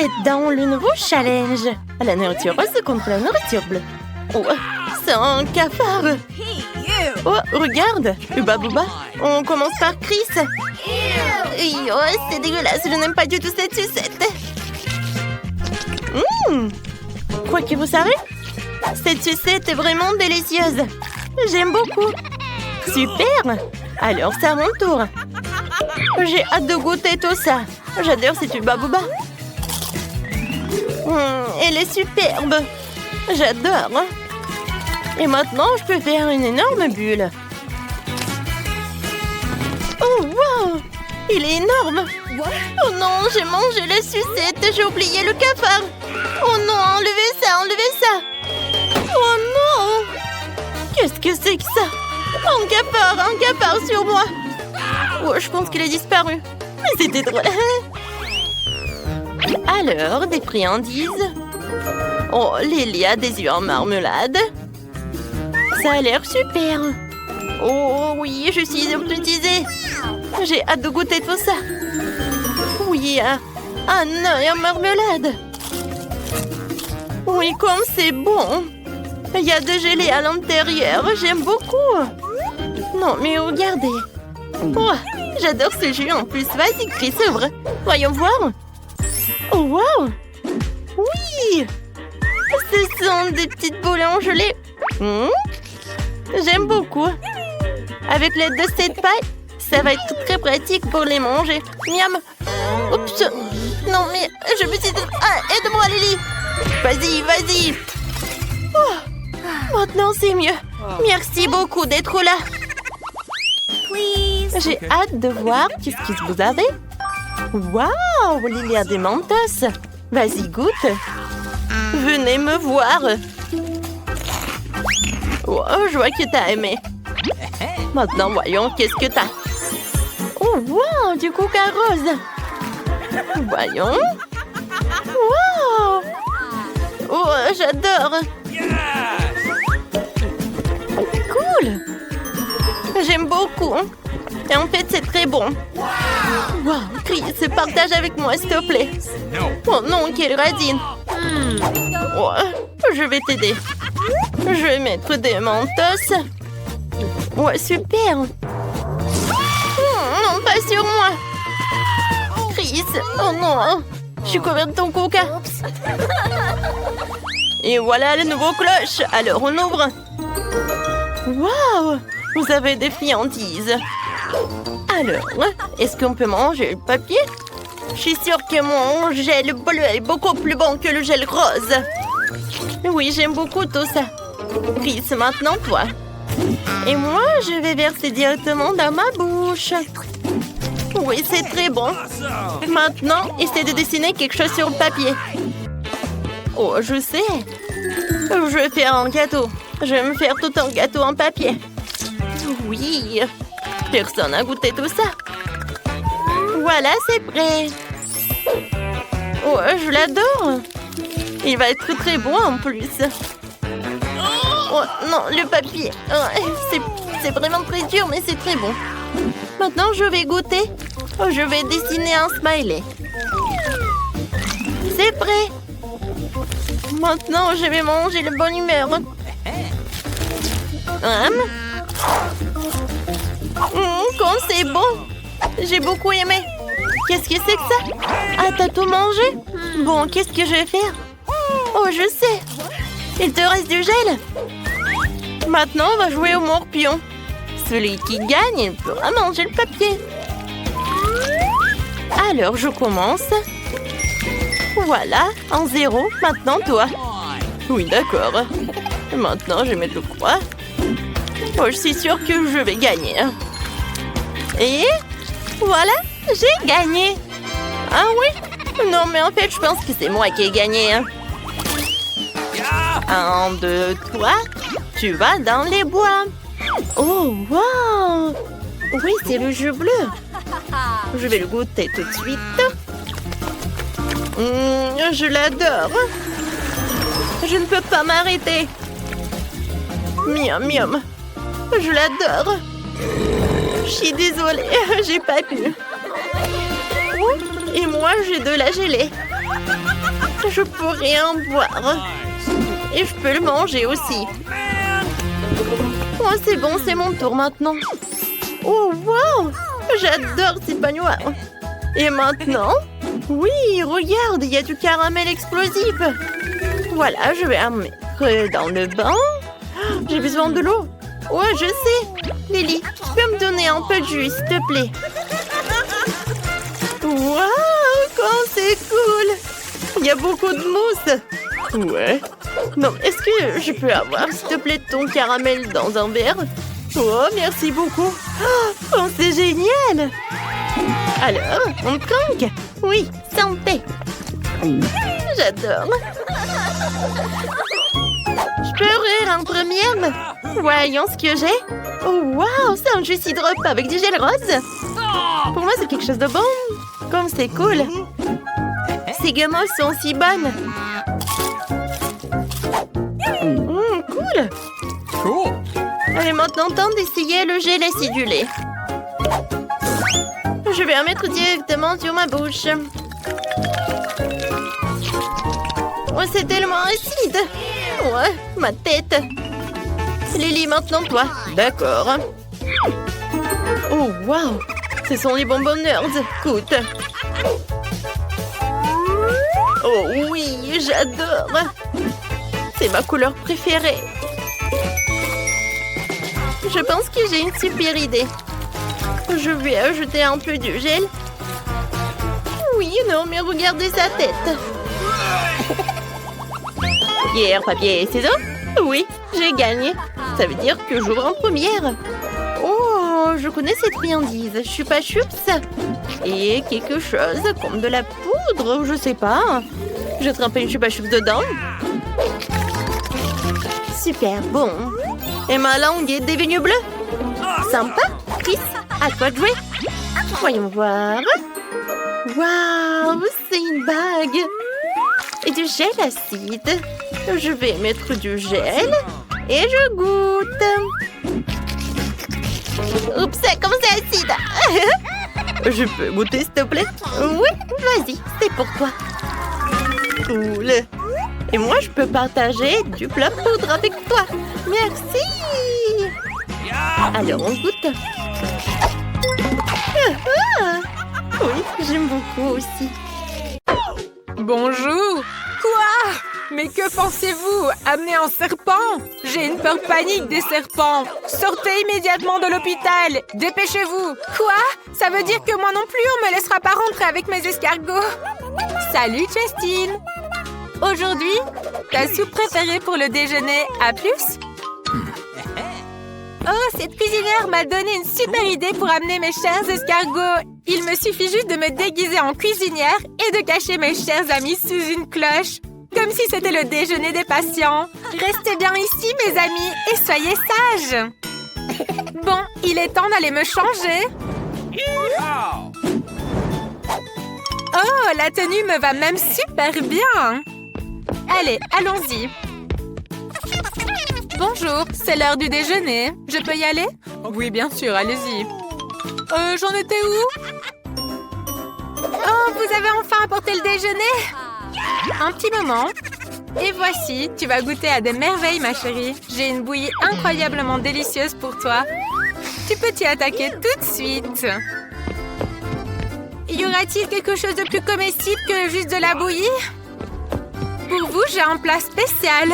C'est dans le nouveau challenge. La nourriture rose contre la nourriture bleue. Oh, c'est un cafard. Oh, regarde. Uba Booba. On commence par Chris. Oh, c'est dégueulasse. Je n'aime pas du tout cette sucette. Quoi que vous savez, cette sucette est vraiment délicieuse. J'aime beaucoup. Super. Alors, c'est à mon tour. J'ai hâte de goûter tout ça. J'adore cette Uba Booba. Elle est superbe. J'adore. Et maintenant, je peux faire une énorme bulle. Oh, wow! Il est énorme. Oh non, j'ai mangé la sucette. J'ai oublié le cafard. Oh non, enlevez ça, enlevez ça. Oh non! Qu'est-ce que c'est que ça? Un cafard sur moi. Oh, je pense qu'il a disparu. Mais c'était drôle. Alors, des friandises. Oh, Lily a des yeux en marmelade. Ça a l'air super. Oh oui, je suis hypnotisée. J'ai hâte de goûter tout ça. Oui, un œuf en marmelade. Oui, comme c'est bon. Il y a de gelée à l'intérieur. J'aime beaucoup. Non, mais regardez. Oh, j'adore ce jus en plus. Vas-y, Chris, ouvre. Voyons voir. Oh, wow. Oui. Ce sont des petites boules en gelée. J'aime beaucoup. Avec l'aide de cette paille, ça va être très pratique pour les manger. Miam. Oups. Non, mais je me suis... Ah, aide-moi, Lily. Vas-y, vas-y. Oh, maintenant, c'est mieux. Merci beaucoup d'être là. J'ai hâte de voir qu'est-ce que vous avez. Waouh, Lily a des mentos. Vas-y, goûte. Venez me voir. Oh, je vois que t'as aimé. Maintenant, voyons qu'est-ce que t'as. Oh, wow, du coca rose. Voyons. Wow. Oh, j'adore. Cool. J'aime beaucoup. Et en fait, c'est très bon. Wow, Chris, partage avec moi, s'il te plaît. Oh non, quelle radine. Oh, je vais t'aider. Je vais mettre des mentos. Ouais, super. Non, pas sur moi. Chris, oh non. Je suis couverte de ton coca. Et voilà le nouveau cloche. Alors, on ouvre. Waouh, vous avez des friandises. Alors, est-ce qu'on peut manger le papier? Je suis sûre que mon gel bleu est beaucoup plus bon que le gel rose. Oui, j'aime beaucoup tout ça. Chris, maintenant toi. Et moi, je vais verser directement dans ma bouche. Oui, c'est très bon. Maintenant, essaie de dessiner quelque chose sur le papier. Oh, je sais. Je vais faire un gâteau. Je vais me faire tout un gâteau en papier. Oui. Personne n'a goûté tout ça. Voilà, c'est prêt. Oh, je l'adore. Il va être très bon en plus. Oh non, le papier. Oh, c'est vraiment très dur, mais c'est très bon. Maintenant, je vais goûter. Oh, je vais dessiner un smiley. C'est prêt. Maintenant, je vais manger le bonne humeur. Quand c'est bon. J'ai beaucoup aimé. Qu'est-ce que c'est que ça? Ah, t'as tout mangé? Bon, qu'est-ce que je vais faire? Oh, je sais. Il te reste du gel? Maintenant, on va jouer au morpion. Celui qui gagne, il pourra manger le papier. Alors, je commence. Voilà, en 0. Maintenant, toi. Oui, d'accord. Maintenant, je vais mettre le croix. Oh, je suis sûre que je vais gagner. Et voilà, j'ai gagné. Ah oui? Non, mais en fait, je pense que c'est moi qui ai gagné. 1, 2, 3. Tu vas dans les bois. Oh, wow! Oui, c'est le jeu bleu. Je vais le goûter tout de suite. Je l'adore. Je ne peux pas m'arrêter. Miam, miam. Je l'adore. Je suis désolée, j'ai pas pu. Et moi, j'ai de la gelée. Je pourrais en boire. Et je peux le manger aussi. Oh, c'est bon, c'est mon tour maintenant. Oh, wow! J'adore ces baignoires. Et maintenant? Oui, regarde, il y a du caramel explosif. Voilà, je vais en mettre dans le bain. J'ai besoin de l'eau. Ouais, je sais. Lily, tu peux me donner un peu de jus, s'il te plaît? Waouh, quand c'est cool! Il y a beaucoup de mousse. Ouais. Non, est-ce que je peux avoir, s'il te plaît, ton caramel dans un verre? Oh, merci beaucoup. Oh, c'est génial! Alors, on trinque? Oui, santé. J'adore. Je peux ouvrir en première? Voyons ce que j'ai. Oh, waouh, c'est un jus sidrop avec du gel rose. Pour moi, c'est quelque chose de bon. Comme c'est cool. Ces gommes sont si bonnes. Cool. Allez, maintenant, temps d'essayer le gel acidulé. Je vais en mettre directement sur ma bouche. Oh, c'est tellement acide. Ouais, ma tête. Lily, maintenant toi. D'accord. Oh, waouh. Ce sont les bonbons nerds. Écoute. Oh oui, j'adore. C'est ma couleur préférée. Je pense que j'ai une super idée. Je vais ajouter un peu de gel. Oui, non, mais regardez sa tête. Pierre, papier, ciseaux? Oui, j'ai gagné. Ça veut dire que j'ouvre en première. Oh, je connais cette friandise. Chupa Chups. Et quelque chose comme de la poudre, je sais pas. Je trempe une Chupa Chups dedans. Super bon. Et ma langue est devenue bleue. Sympa. Chris, à toi de jouer. Voyons voir. Waouh, c'est une bague. Et du gel acide. Je vais mettre du gel. Et je goûte. Oups, comme c'est acide. Je peux goûter, s'il te plaît? Oui, vas-y, c'est pour toi. Cool. Et moi, je peux partager du plat poudre avec toi. Merci. Alors, on goûte. Oui, j'aime beaucoup aussi. Bonjour. Quoi? Mais que pensez-vous? Amener un serpent? J'ai une peur panique des serpents. Sortez immédiatement de l'hôpital. Dépêchez-vous. Quoi? Ça veut dire que moi non plus, on me laissera pas rentrer avec mes escargots. Salut, Justine. Aujourd'hui, ta soupe préférée pour le déjeuner, à plus? Oh, cette cuisinière m'a donné une super idée pour amener mes chers escargots. Il me suffit juste de me déguiser en cuisinière et de cacher mes chers amis sous une cloche. Comme si c'était le déjeuner des patients. Restez bien ici, mes amis, et soyez sages. Bon, il est temps d'aller me changer. Oh, la tenue me va même super bien. Allez, allons-y. Bonjour, c'est l'heure du déjeuner. Je peux y aller? Oui, bien sûr, allez-y. J'en étais où? Oh, vous avez enfin apporté le déjeuner? Un petit moment. Et voici, tu vas goûter à des merveilles, ma chérie. J'ai une bouillie incroyablement délicieuse pour toi. Tu peux t'y attaquer tout de suite. Y aura-t-il quelque chose de plus comestible que juste de la bouillie? Pour vous, j'ai un plat spécial.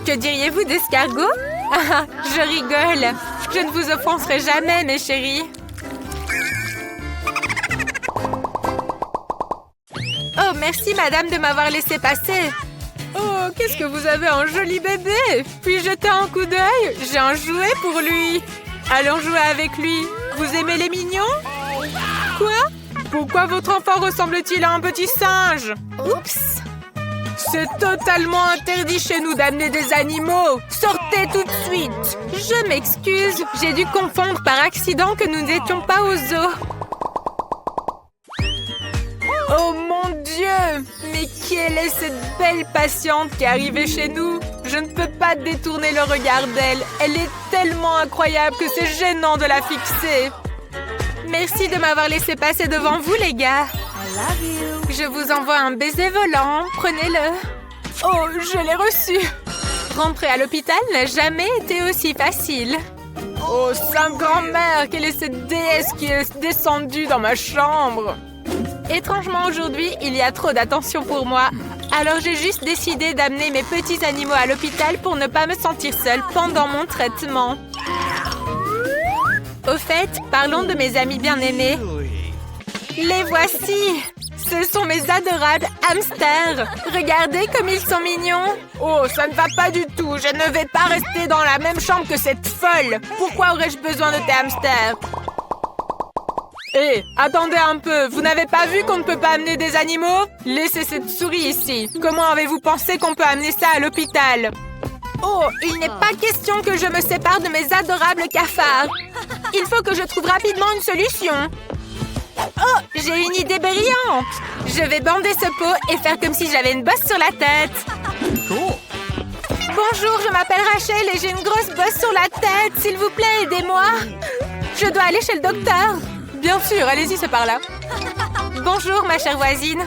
Que diriez-vous d'escargot? Ah, je rigole. Je ne vous offenserai jamais, mes chéris. Oh, merci, madame, de m'avoir laissé passer. Oh, qu'est-ce que vous avez un joli bébé. Puis jeter un coup d'œil. J'ai un jouet pour lui. Allons jouer avec lui. Vous aimez les mignons? Quoi? Pourquoi votre enfant ressemble-t-il à un petit singe? Oups! C'est totalement interdit chez nous d'amener des animaux. Sortez tout de suite. Je m'excuse. J'ai dû confondre par accident que nous n'étions pas au zoo. Oh mon Dieu! Mais quelle est cette belle patiente qui est arrivée chez nous? Je ne peux pas détourner le regard d'elle. Elle est tellement incroyable que c'est gênant de la fixer. Merci de m'avoir laissé passer devant vous, les gars. Je vous envoie un baiser volant. Prenez-le. Oh, je l'ai reçu. Rentrer à l'hôpital n'a jamais été aussi facile. Oh, Sainte Grand-Mère, quelle est cette déesse qui est descendue dans ma chambre? Étrangement, aujourd'hui, il y a trop d'attention pour moi. Alors j'ai juste décidé d'amener mes petits animaux à l'hôpital pour ne pas me sentir seule pendant mon traitement. Au fait, parlons de mes amis bien-aimés. Les voici! Ce sont mes adorables hamsters. Regardez comme ils sont mignons. Oh, ça ne va pas du tout. Je ne vais pas rester dans la même chambre que cette folle. Pourquoi aurais-je besoin de tes hamsters? Hé, attendez un peu. Vous n'avez pas vu qu'on ne peut pas amener des animaux? Laissez cette souris ici. Comment avez-vous pensé qu'on peut amener ça à l'hôpital? Oh, il n'est pas question que je me sépare de mes adorables cafards. Il faut que je trouve rapidement une solution. Oh, j'ai une idée brillante. Je vais bander ce pot et faire comme si j'avais une bosse sur la tête. Bonjour, je m'appelle Rachel et j'ai une grosse bosse sur la tête. S'il vous plaît, aidez-moi. Je dois aller chez le docteur. Bien sûr, allez-y, c'est par là. Bonjour, ma chère voisine.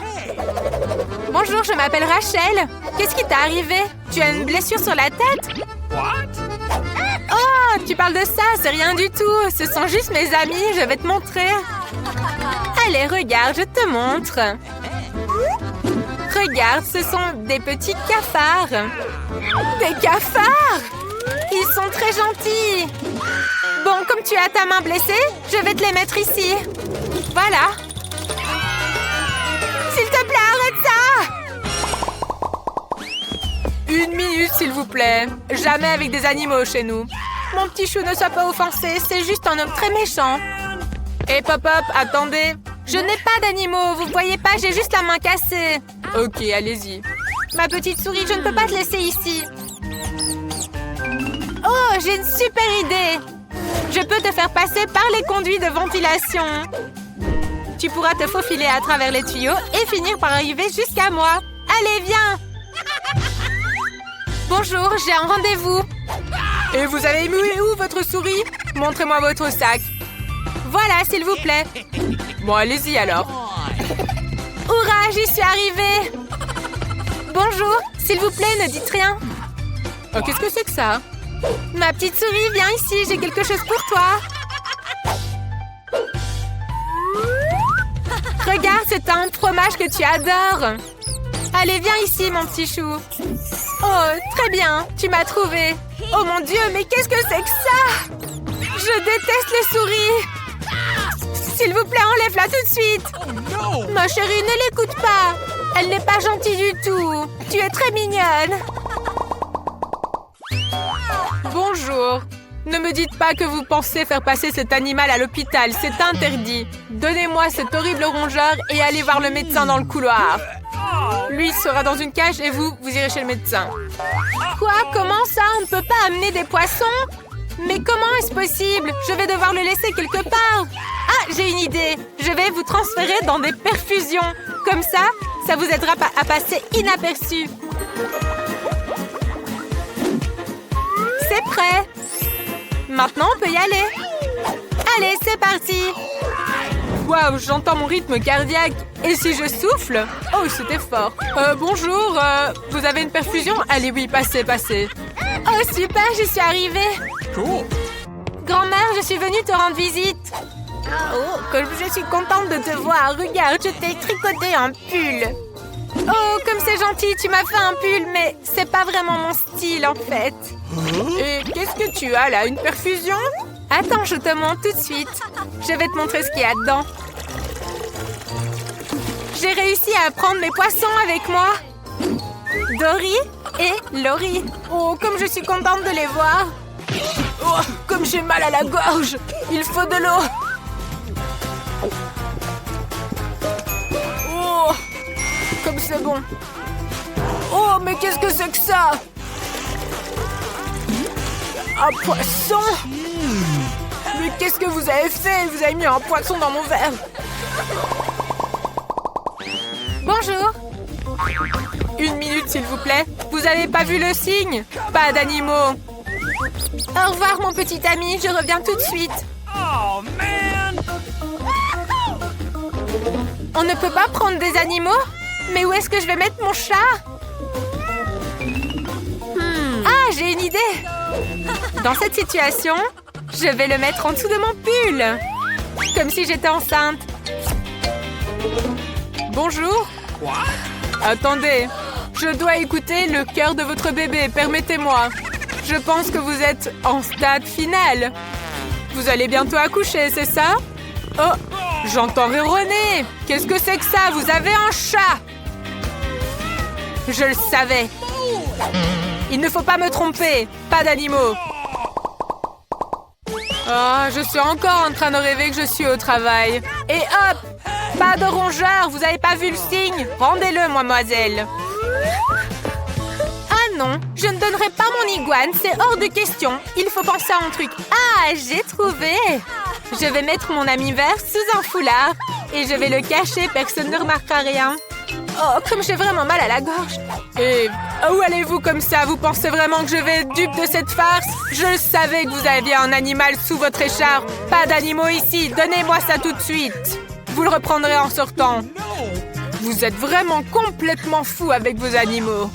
Bonjour, je m'appelle Rachel. Qu'est-ce qui t'est arrivé? Tu as une blessure sur la tête? Oh, tu parles de ça, c'est rien du tout. Ce sont juste mes amis, je vais te montrer. Allez, regarde, je te montre. Regarde, ce sont des petits cafards. Des cafards? Ils sont très gentils. Bon, comme tu as ta main blessée, je vais te les mettre ici. Voilà. S'il te plaît, arrête ça! Une minute, s'il vous plaît. Jamais avec des animaux chez nous. Mon petit chou, ne sois pas offensé, c'est juste un homme très méchant. Hé, Pop-Up, attendez. Je n'ai pas d'animaux, vous voyez pas, j'ai juste la main cassée. Ok, allez-y. Ma petite souris, je ne peux pas te laisser ici. Oh, j'ai une super idée. Je peux te faire passer par les conduits de ventilation. Tu pourras te faufiler à travers les tuyaux et finir par arriver jusqu'à moi. Allez, viens. Bonjour, j'ai un rendez-vous. Et vous avez mis où votre souris? Montrez-moi votre sac. Voilà, s'il vous plaît. Bon, allez-y alors. Hurrah, j'y suis arrivée. Bonjour, s'il vous plaît, ne dites rien. Oh, qu'est-ce que c'est que ça? Ma petite souris, viens ici, j'ai quelque chose pour toi. Regarde, c'est un fromage que tu adores. Allez, viens ici, mon petit chou. Oh, très bien, tu m'as trouvé. Oh mon Dieu, mais qu'est-ce que c'est que ça? Je déteste les souris. S'il vous plaît, enlève-la tout de suite. Ma chérie, ne l'écoute pas. Elle n'est pas gentille du tout. Tu es très mignonne. Bonjour. Ne me dites pas que vous pensez faire passer cet animal à l'hôpital. C'est interdit. Donnez-moi cet horrible rongeur et allez voir le médecin dans le couloir. Lui sera dans une cage et vous irez chez le médecin. Quoi? Comment ça? On ne peut pas amener des poissons? Mais comment est-ce possible? Je vais devoir le laisser quelque part. Ah, j'ai une idée. Je vais vous transférer dans des perfusions. Comme ça vous aidera à passer inaperçu. C'est prêt. Maintenant, on peut y aller. Allez, c'est parti. Waouh, j'entends mon rythme cardiaque. Et si je souffle? Oh, c'était fort. Bonjour, vous avez une perfusion? Allez, oui, passez. Oh, super, j'y suis arrivée. Cool. Grand-mère, je suis venue te rendre visite. Oh, comme je suis contente de te voir. Regarde, je t'ai tricoté un pull. Oh, comme c'est gentil, tu m'as fait un pull, mais c'est pas vraiment mon style, en fait. Et qu'est-ce que tu as, là? Une perfusion? Attends, je te montre tout de suite. Je vais te montrer ce qu'il y a dedans. J'ai réussi à prendre mes poissons avec moi. Dory et Laurie. Oh, comme je suis contente de les voir. Oh, comme j'ai mal à la gorge. Il faut de l'eau. Oh, comme c'est bon. Oh, mais qu'est-ce que c'est que ça? Un poisson? Mais qu'est-ce que vous avez fait? Vous avez mis un poisson dans mon verre. Bonjour. Une minute, s'il vous plaît. Vous avez pas vu le signe? Pas d'animaux. Au revoir, mon petit ami. Je reviens tout de suite. Oh, man! On ne peut pas prendre des animaux? Mais où est-ce que je vais mettre mon chat? Ah, j'ai une idée! Dans cette situation, je vais le mettre en dessous de mon pull. Comme si j'étais enceinte. Bonjour. Attendez, je dois écouter le cœur de votre bébé, permettez-moi. Je pense que vous êtes en stade final. Vous allez bientôt accoucher, c'est ça? Oh, j'entends ronronner. Qu'est-ce que c'est que ça? Vous avez un chat! Je le savais. Il ne faut pas me tromper. Pas d'animaux. Oh, je suis encore en train de rêver que je suis au travail. Et hop! Pas de rongeur, vous avez pas vu le signe? Rendez-le, mademoiselle. Ah non, je ne donnerai pas mon iguane, c'est hors de question. Il faut penser à un truc. Ah, j'ai trouvé! Je vais mettre mon ami vert sous un foulard. Et je vais le cacher, personne ne remarquera rien. Oh, comme j'ai vraiment mal à la gorge. Et où allez-vous comme ça? Vous pensez vraiment que je vais être dupe de cette farce? Je savais que vous aviez un animal sous votre écharpe. Pas d'animaux ici, donnez-moi ça tout de suite. Vous le reprendrez en sortant. Vous êtes vraiment complètement fou avec vos animaux.